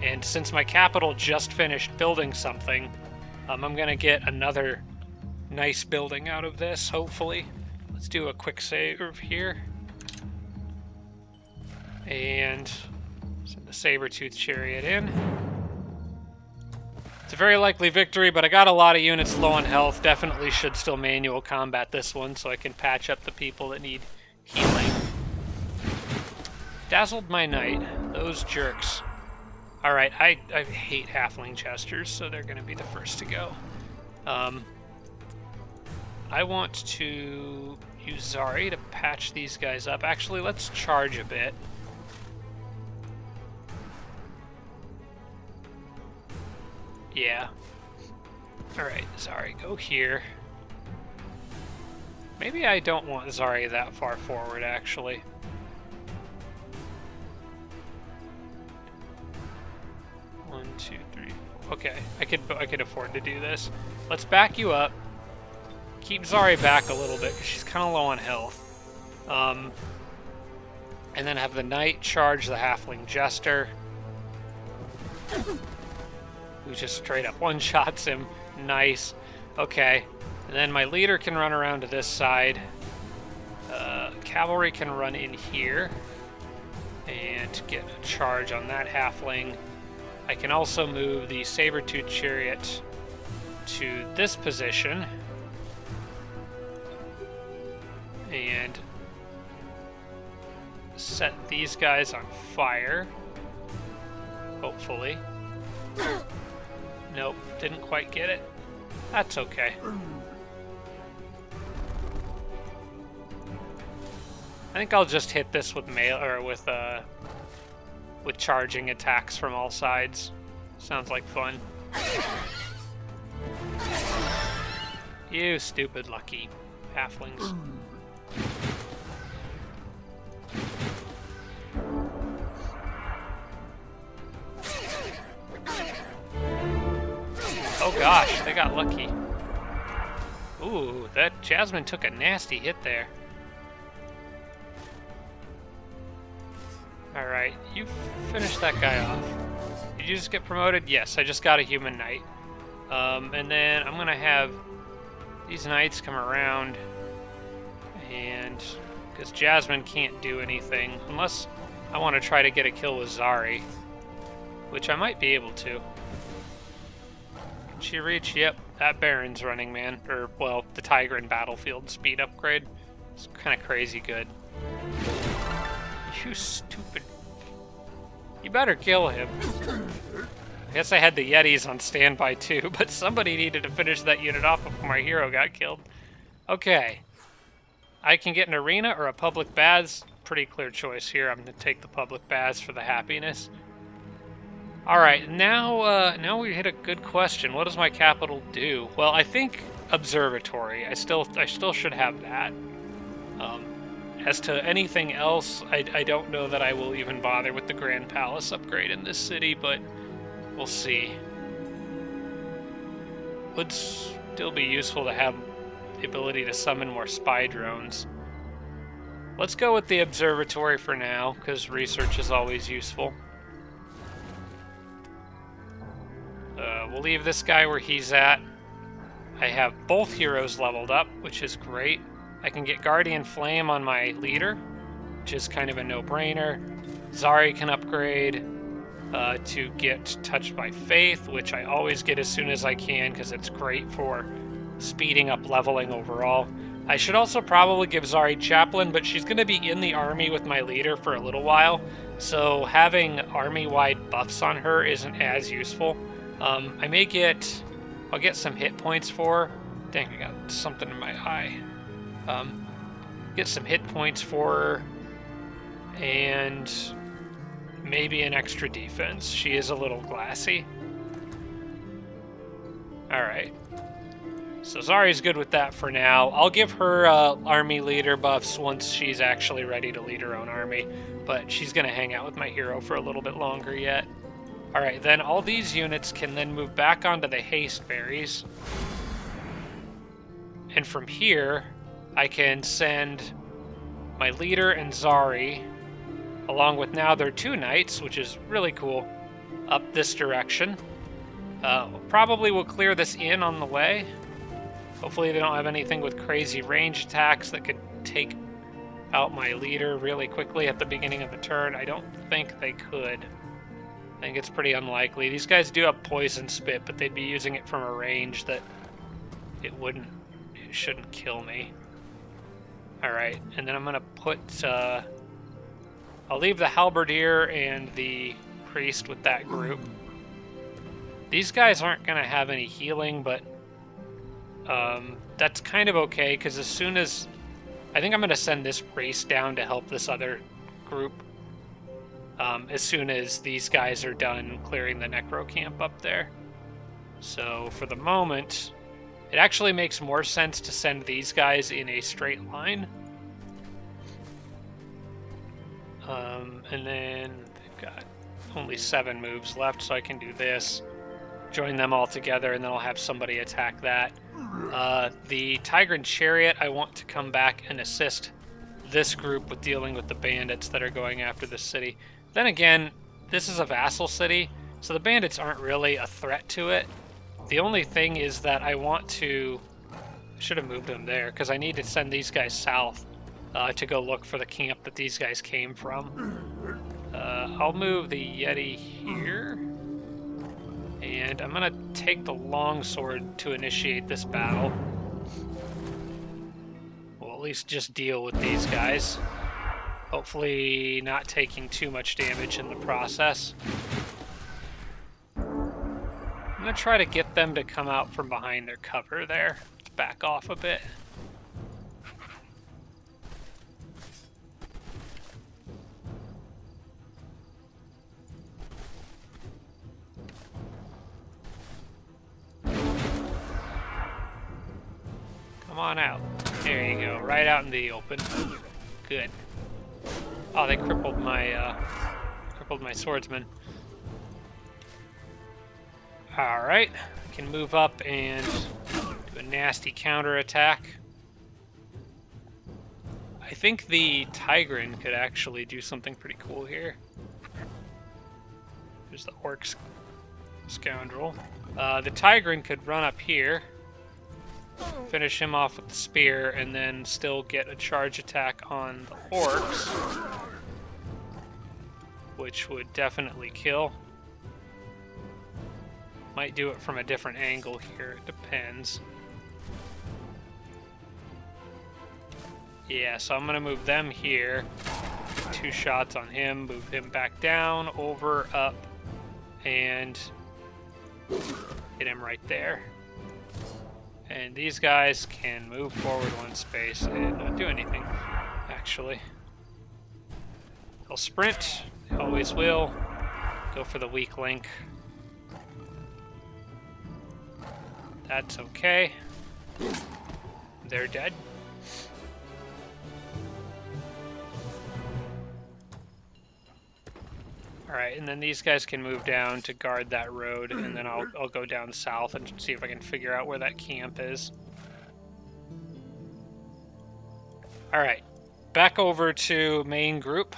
And since my capital just finished building something, I'm going to get another nice building out of this, hopefully. Let's do a quick save here. And send the saber-tooth chariot in. It's a very likely victory, but I got a lot of units low on health. Definitely should still manual combat this one so I can patch up the people that need healing. Dazzled my knight. Those jerks. Alright, I hate halfling chesters, so they're going to be the first to go. I want to use Zari to patch these guys up. Actually, let's charge a bit. Yeah. Alright, Zari, go here. Maybe I don't want Zari that far forward, actually. One, two, three, four. Okay, I could afford to do this. Let's back you up. Keep Zari back a little bit, because she's kind of low on health. And then have the knight charge the halfling jester, who just straight up one-shots him. Nice. Okay. And then my leader can run around to this side. Cavalry can run in here and get a charge on that halfling. I can also move the saber-tooth chariot to this position and set these guys on fire. Hopefully. Nope, didn't quite get it. That's okay. I think I'll just hit this with with charging attacks from all sides. Sounds like fun. You stupid lucky halflings. Oh gosh, they got lucky. Ooh, that Jasmine took a nasty hit there. Alright, you finished that guy off. Did you just get promoted? Yes, I just got a human knight. And then I'm gonna have these knights come around, and because Jasmine can't do anything unless I want to try to get a kill with Zari, which I might be able to. Can she reach? Yep, that Baron's running, man. Or, well, the Tigran battlefield speed upgrade. It's kind of crazy good. You stupid... You better kill him. I guess I had the Yetis on standby too, but somebody needed to finish that unit off before my hero got killed. Okay. I can get an arena or a public baths. Pretty clear choice here. I'm going to take the public baths for the happiness. All right, now we hit a good question. What does my capital do? Well, I think observatory. I still should have that. As to anything else, I don't know that I will even bother with the Grand Palace upgrade in this city, but we'll see. Would still be useful to have the ability to summon more spy drones. Let's go with the observatory for now, because research is always useful. We'll leave this guy where he's at. I have both heroes leveled up, which is great. I can get Guardian Flame on my leader, which is kind of a no-brainer. Zari can upgrade to get Touched by Faith, which I always get as soon as I can because it's great for speeding up leveling overall. I should also probably give Zari Chaplain, but she's going to be in the army with my leader for a little while, so having army-wide buffs on her isn't as useful. I'll get some hit points for her. Dang, I got something in my eye. Get some hit points for her, and maybe an extra defense. She is a little glassy. Alright. So Zari's good with that for now. I'll give her army leader buffs once she's actually ready to lead her own army, but she's going to hang out with my hero for a little bit longer yet. Alright, then all these units can then move back onto the haste berries. And from here, I can send my leader and Zari, along with now their 2 knights, which is really cool, up this direction. Probably will clear this in on the way. Hopefully they don't have anything with crazy range attacks that could take out my leader really quickly at the beginning of the turn. I don't think they could. I think it's pretty unlikely. These guys do have Poison Spit, but they'd be using it from a range that it shouldn't kill me. Alright, and then I'm going to put, I'll leave the Halberdier and the Priest with that group. These guys aren't going to have any healing, but that's kind of okay, because as soon as... I think I'm going to send this Priest down to help this other group. As soon as these guys are done clearing the Necro camp up there. So for the moment, it actually makes more sense to send these guys in a straight line. And then they've got only 7 moves left, so I can do this. Join them all together, and then I'll have somebody attack that. The Tigran Chariot, I want to come back and assist this group with dealing with the bandits that are going after the city. Then again, this is a vassal city, so the bandits aren't really a threat to it. The only thing is that I want to... I should have moved them there, because I need to send these guys south to go look for the camp that these guys came from. I'll move the Yeti here. And I'm going to take the longsword to initiate this battle. We'll at least just deal with these guys. Hopefully not taking too much damage in the process. I'm going to try to get them to come out from behind their cover there. Let's back off a bit. Come on out. There you go. Right out in the open. Good. Oh, they crippled my swordsman. Alright, I can move up and do a nasty counterattack. I think the Tigran could actually do something pretty cool here. There's the orc scoundrel. The Tigran could run up here, finish him off with the spear, and then still get a charge attack on the orcs, which would definitely kill. Might do it from a different angle here, it depends. Yeah, so I'm going to move them here. 2 shots on him, move him back down, over, up, and hit him right there. And these guys can move forward 1 space and not do anything, actually. They'll sprint, they always will. Go for the weak link. That's okay. They're dead. Alright, and then these guys can move down to guard that road, and then I'll go down south and see if I can figure out where that camp is. Alright, back over to main group.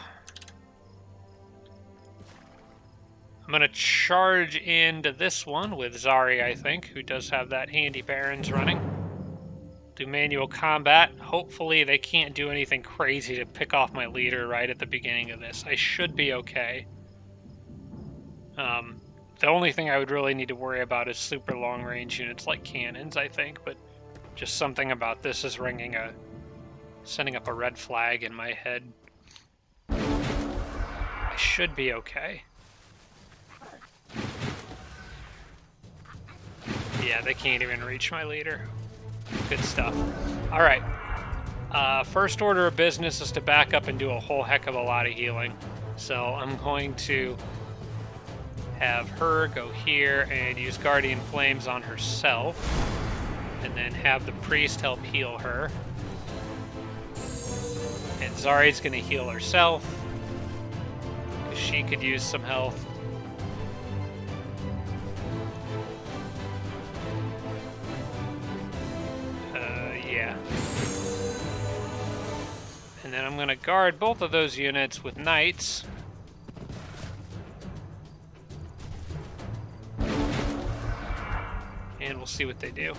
I'm going to charge into this one with Zari, I think, who does have that handy Barons running. Do manual combat. Hopefully they can't do anything crazy to pick off my leader right at the beginning of this. I should be okay. The only thing I would really need to worry about is super long-range units like cannons, I think, but just something about this is sending up a red flag in my head. I should be okay. Yeah, they can't even reach my leader. Good stuff. Alright. First order of business is to back up and do a whole heck of a lot of healing. So I'm going to have her go here and use Guardian Flames on herself. And then have the priest help heal her. And Zari's going to heal herself, because she could use some health. Yeah. And then I'm going to guard both of those units with knights. And we'll see what they do.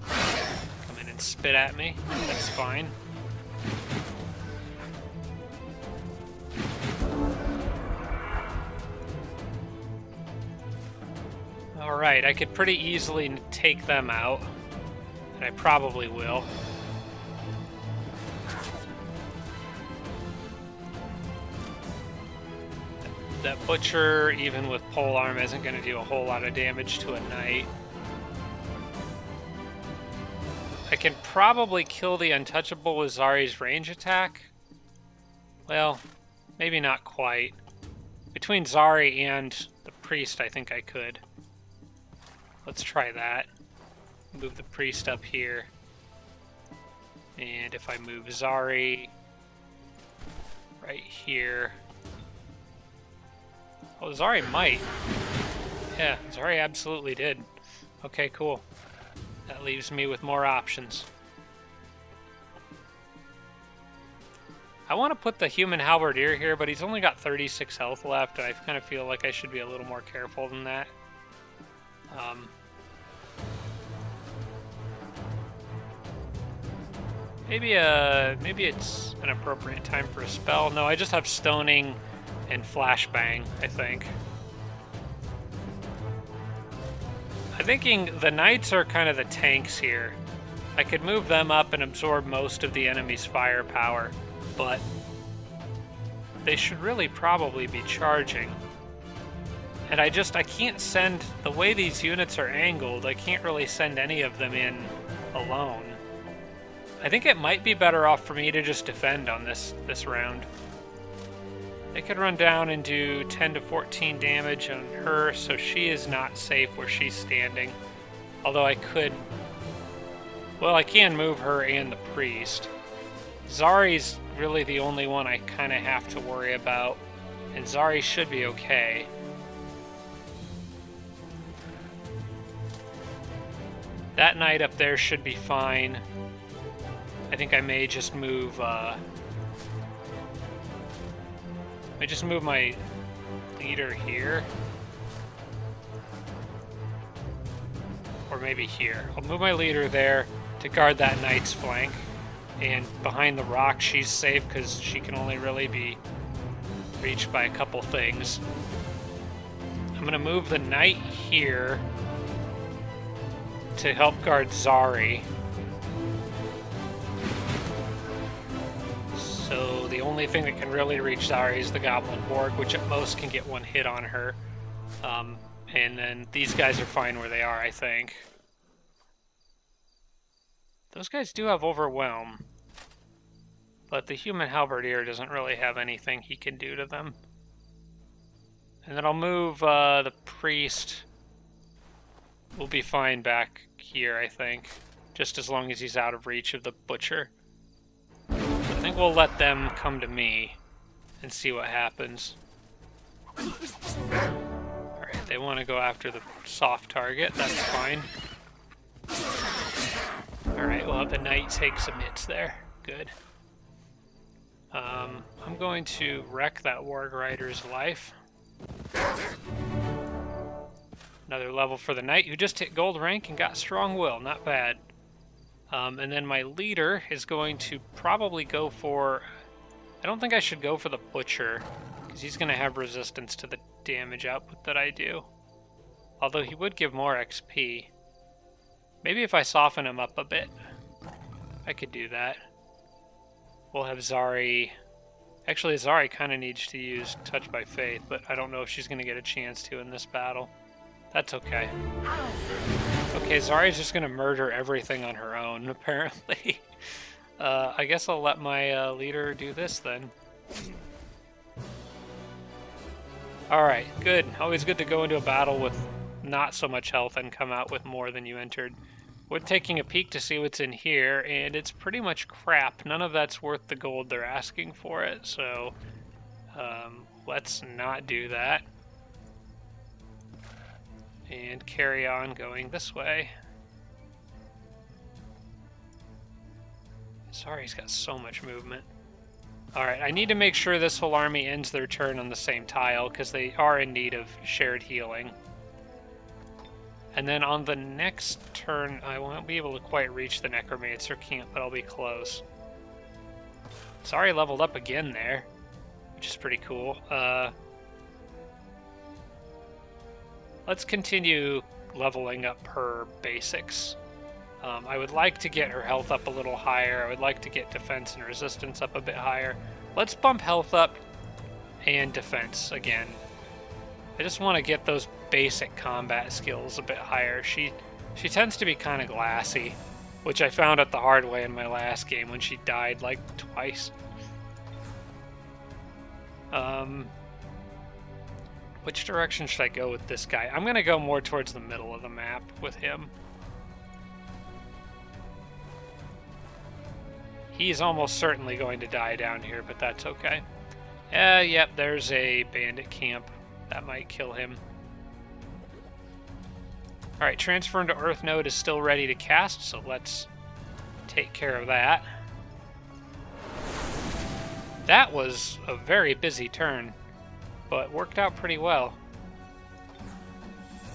Come in and spit at me. That's fine. Alright, I could pretty easily take them out. And I probably will. That butcher, even with polearm, isn't going to do a whole lot of damage to a knight. I can probably kill the untouchable with Zari's range attack. Well, maybe not quite. Between Zari and the priest, I think I could. Let's try that. Move the priest up here. And if I move Zari right here... Oh, Zari might. Yeah, Zari absolutely did. Okay, cool. That leaves me with more options. I want to put the human halberdier here, but he's only got 36 health left, and I kind of feel like I should be a little more careful than that. Maybe it's an appropriate time for a spell. No, I just have stoning and flashbang, I think. I'm thinking the knights are kind of the tanks here. I could move them up and absorb most of the enemy's firepower, but they should really probably be charging. And I can't send, the way these units are angled, I can't really send any of them in alone. I think it might be better off for me to just defend on this round. They could run down and do 10 to 14 damage on her, so she is not safe where she's standing. Although I could... Well, I can move her and the priest. Zari's really the only one I kind of have to worry about, and Zari should be okay. That knight up there should be fine. I think I may just move... I just move my leader here. Or maybe here. I'll move my leader there to guard that knight's flank. And behind the rock, she's safe because she can only really be reached by a couple things. I'm going to move the knight here to help guard Zari. So the only thing that can really reach Zari is the Goblin Borg, which at most can get one hit on her. And then these guys are fine where they are, I think. Those guys do have Overwhelm, but the human halberdier doesn't really have anything he can do to them. And then I'll move the priest. We'll be fine back here, I think. Just as long as he's out of reach of the butcher. I think we'll let them come to me and see what happens. Alright, they want to go after the soft target. That's fine. Alright, we'll have the knight take some hits there. Good. I'm going to wreck that warg rider's life. Another level for the knight, who just hit gold rank and got strong will. Not bad. And then my leader is going to probably go for... I don't think I should go for the butcher, because he's going to have resistance to the damage output that I do. Although he would give more XP. Maybe if I soften him up a bit, I could do that. We'll have Zari... Actually, Zari kind of needs to use Touch by Faith, but I don't know if she's going to get a chance to in this battle. That's okay. Okay, Zari's just going to murder everything on her own, apparently. I guess I'll let my leader do this then. Alright, good. Always good to go into a battle with not so much health and come out with more than you entered. We're taking a peek to see what's in here, and it's pretty much crap. None of that's worth the gold they're asking for it, so let's not do that. And carry on going this way. Sorry, he's got so much movement. Alright, I need to make sure this whole army ends their turn on the same tile, because they are in need of shared healing. And then on the next turn, I won't be able to quite reach the Necromancer camp, but I'll be close. Sorry, leveled up again there, which is pretty cool. Let's continue leveling up her basics. I would like to get her health up a little higher. I would like to get defense and resistance up a bit higher. Let's bump health up and defense again. I just want to get those basic combat skills a bit higher. She tends to be kind of glassy, which I found out the hard way in my last game when she died like twice. Which direction should I go with this guy? I'm going to go more towards the middle of the map with him. He's almost certainly going to die down here, but that's okay. Yep, there's a bandit camp. That might kill him. Alright, Transfer into Earth Node is still ready to cast, so let's take care of that. That was a very busy turn, but worked out pretty well.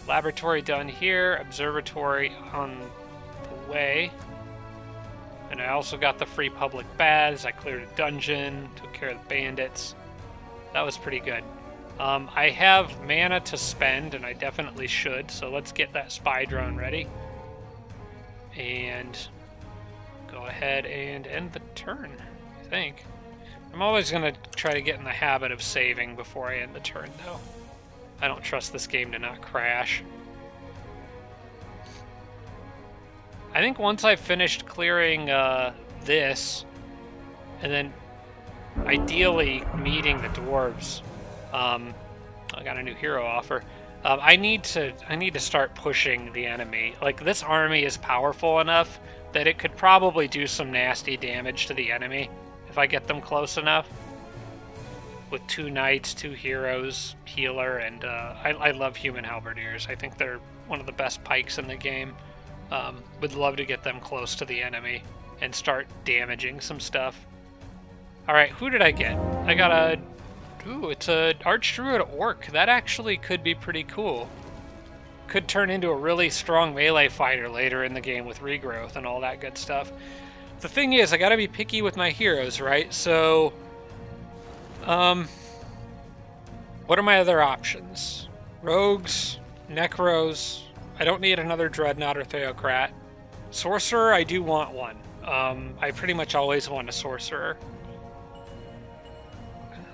Laboratory done here, Observatory on the way. And I also got the free public baths, I cleared a dungeon, took care of the bandits. That was pretty good. I have mana to spend, and I definitely should, so let's get that spy drone ready. And go ahead and end the turn, I think. I'm always going to try to get in the habit of saving before I end the turn, though. I don't trust this game to not crash. I think once I've finished clearing this, and then ideally meeting the dwarves, I got a new hero offer. I need to start pushing the enemy. Like, this army is powerful enough that it could probably do some nasty damage to the enemy if I get them close enough. With 2 knights, 2 heroes, healer, and I love human halberdiers. I think they're one of the best pikes in the game. Would love to get them close to the enemy and start damaging some stuff. Alright, who did I get? I got a... Ooh, it's a Archdruid Orc. That actually could be pretty cool. Could turn into a really strong melee fighter later in the game with regrowth and all that good stuff. The thing is, I gotta be picky with my heroes, right? So, what are my other options? Rogues, Necros. I don't need another Dreadnought or Theocrat. Sorcerer, I do want one. I pretty much always want a Sorcerer.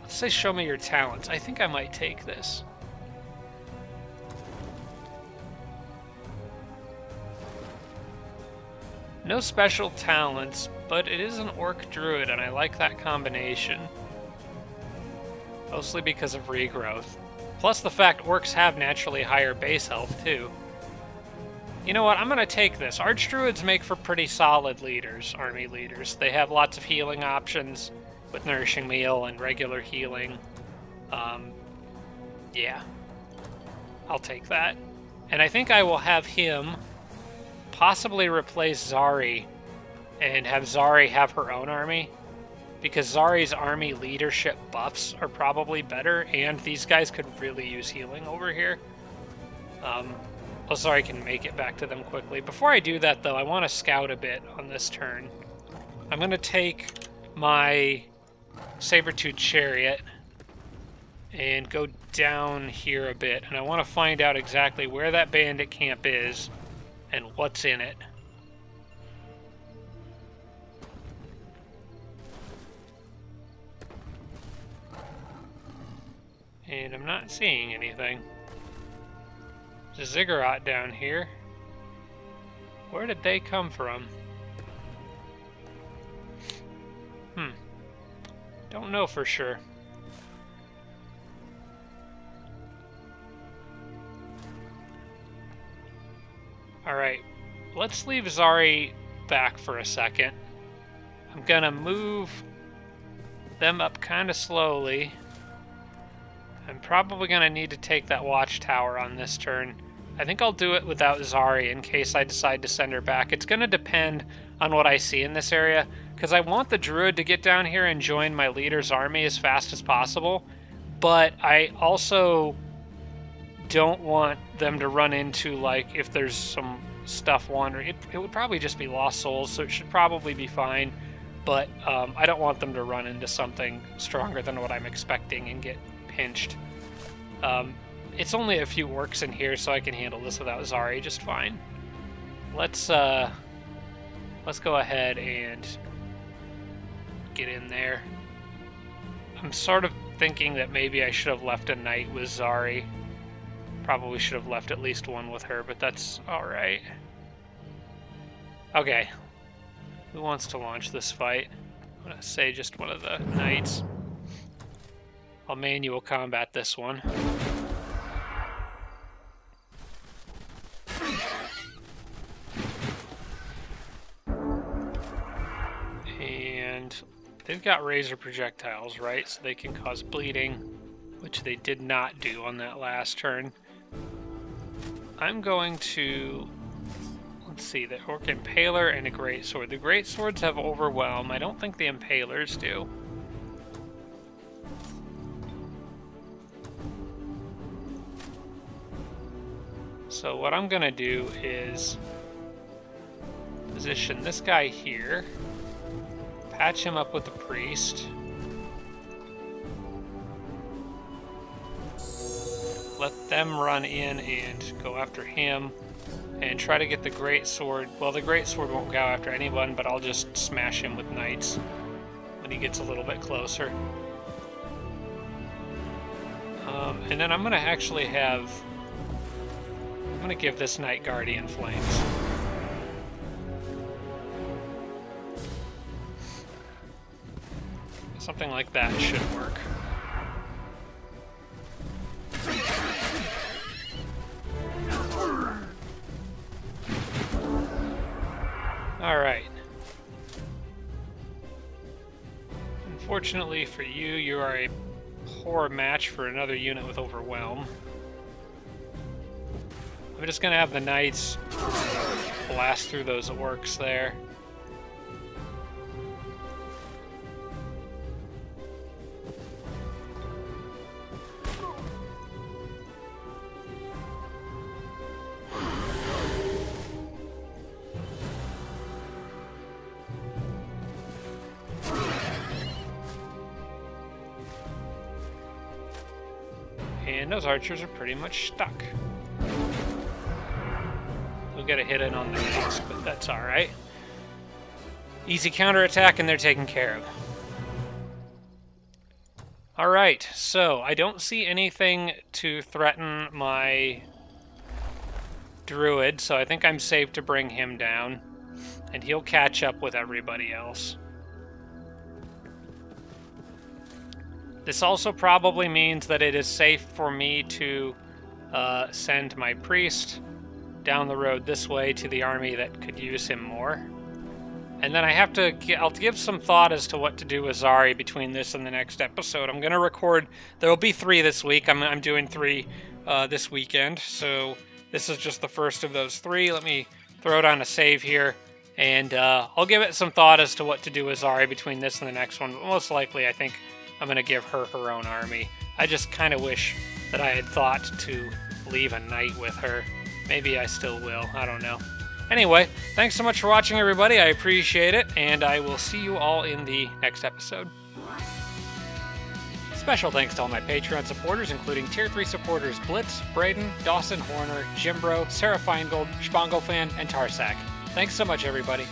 Let's say show me your talents. I think I might take this. No special talents, but it is an orc druid, and I like that combination. Mostly because of regrowth. Plus the fact orcs have naturally higher base health, too. You know what, I'm going to take this. Archdruids make for pretty solid leaders, army leaders. They have lots of healing options with Nourishing Meal and regular healing. Yeah. I'll take that. And I think I will have him possibly replace Zari and have Zari have her own army. Because Zari's army leadership buffs are probably better, and these guys could really use healing over here. Zari can make it back to them quickly. Before I do that, though, I want to scout a bit on this turn. I'm going to take my Saber-Tooth Chariot and go down here a bit, and I want to find out exactly where that bandit camp is and what's in it. And I'm not seeing anything. There's a ziggurat down here. Where did they come from? Don't know for sure. Alright, let's leave Zari back for a second. I'm gonna move them up kind of slowly. I'm probably going to need to take that watchtower on this turn. I think I'll do it without Zari in case I decide to send her back. It's going to depend on what I see in this area, because I want the druid to get down here and join my leader's army as fast as possible, but I also don't want them to run into, like, if there's some stuff wandering. It would probably just be lost souls, so it should probably be fine, but I don't want them to run into something stronger than what I'm expecting and get pinched. It's only a few orcs in here, so I can handle this without Zari just fine. Let's go ahead and get in there. I'm sort of thinking that maybe I should have left a knight with Zari. Probably should have left at least one with her, but that's alright. Okay. Who wants to launch this fight? I'm gonna say just one of the knights. I'll manual combat this one. And they've got razor projectiles, right? So they can cause bleeding, which they did not do on that last turn. I'm going to... Let's see, the Orc Impaler and a Greatsword. The Greatswords have Overwhelm. I don't think the Impalers do. So what I'm going to do is position this guy here, patch him up with the priest, let them run in and go after him, and try to get the Greatsword. Well, the Greatsword won't go after anyone, but I'll just smash him with knights when he gets a little bit closer. And then I'm going to actually have... I'm going to give this Knight Guardian Flames. Something like that should work. Alright. Unfortunately for you, you are a poor match for another unit with Overwhelm. I'm just going to have the Knights blast through those orcs there. And those archers are pretty much stuck. We'll get a hit in on the knights, but that's alright. Easy counterattack and they're taken care of. Alright, so I don't see anything to threaten my druid, so I think I'm safe to bring him down. and he'll catch up with everybody else. This also probably means that it is safe for me to send my priest down the road this way to the army that could use him more. And then I'll give some thought as to what to do with Zari between this and the next episode. I'm going to record, there will be 3 this week. I'm doing 3 this weekend, so this is just the first of those 3. Let me throw it on a save here, and I'll give it some thought as to what to do with Zari between this and the next one. But most likely, I think I'm going to give her her own army. I just kind of wish that I had thought to leave a knight with her. Maybe I still will. I don't know. Anyway, thanks so much for watching, everybody. I appreciate it, and I will see you all in the next episode. Special thanks to all my Patreon supporters, including Tier 3 supporters Blitz, Braden, Dawson Horner, Jimbro, Sarah Feingold, Shpongo Fan, and Tarsak. Thanks so much, everybody.